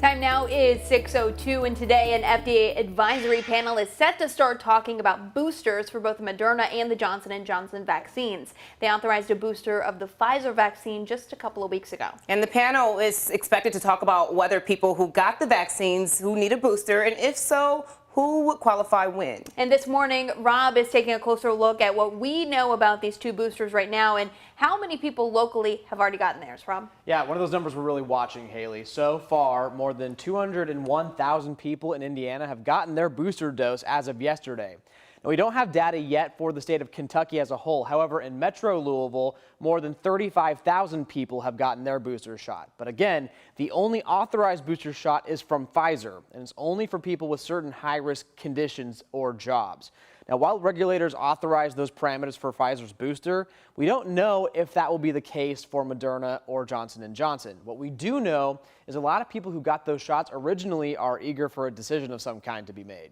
Time now is 6:02, and today an FDA advisory panel is set to start talking about boosters for both the Moderna and the Johnson & Johnson vaccines. They authorized a booster of the Pfizer vaccine just a couple of weeks ago. And the panel is expected to talk about whether people who got the vaccines who need a booster, and if so, who would qualify when. And this morning, Rob is taking a closer look at what we know about these two boosters right now and how many people locally have already gotten theirs. Rob? Yeah, one of those numbers we're really watching, Haley. So far, more than 201,000 people in Indiana have gotten their booster dose as of yesterday. Now, we don't have data yet for the state of Kentucky as a whole. However, in Metro Louisville, more than 35,000 people have gotten their booster shot. But again, the only authorized booster shot is from Pfizer, and it's only for people with certain high-risk conditions or jobs. Now, while regulators authorize those parameters for Pfizer's booster, we don't know if that will be the case for Moderna or Johnson & Johnson. What we do know is a lot of people who got those shots originally are eager for a decision of some kind to be made.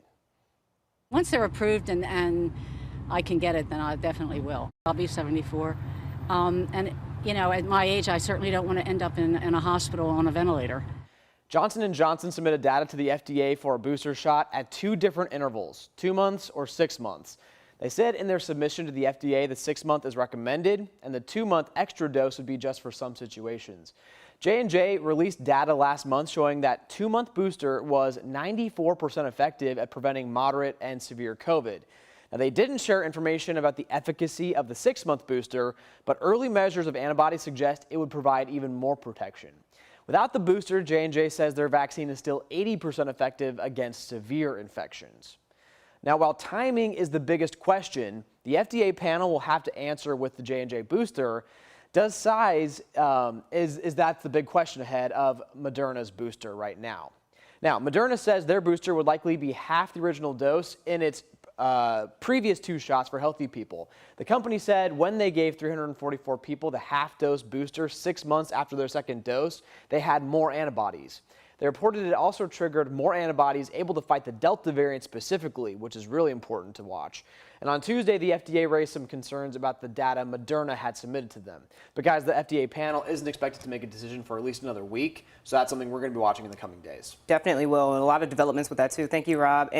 Once they're approved and I can get it, then I definitely will. I'll be 74. And, you know, at my age, I certainly don't want to end up in a hospital on a ventilator. Johnson & Johnson submitted data to the FDA for a booster shot at 2 different intervals, 2 months or 6 months. They said in their submission to the FDA that 6-month is recommended and the 2-month extra dose would be just for some situations. J&J released data last month showing that 2-month booster was 94% effective at preventing moderate and severe COVID. Now, they didn't share information about the efficacy of the 6-month booster, but early measures of antibodies suggest it would provide even more protection. Without the booster, J&J says their vaccine is still 80% effective against severe infections. Now, while timing is the biggest question, the FDA panel will have to answer with the J&J booster. Does size, is that the big question ahead of Moderna's booster right now? Now, Moderna says their booster would likely be half the original dose in its previous 2 shots for healthy people. The company said when they gave 344 people the half-dose booster 6 months after their second dose, they had more antibodies. They reported it also triggered more antibodies able to fight the Delta variant specifically, which is really important to watch. And on Tuesday, the FDA raised some concerns about the data Moderna had submitted to them. But guys, the FDA panel isn't expected to make a decision for at least another week, so that's something we're going to be watching in the coming days. Definitely will, and a lot of developments with that too. Thank you, Rob.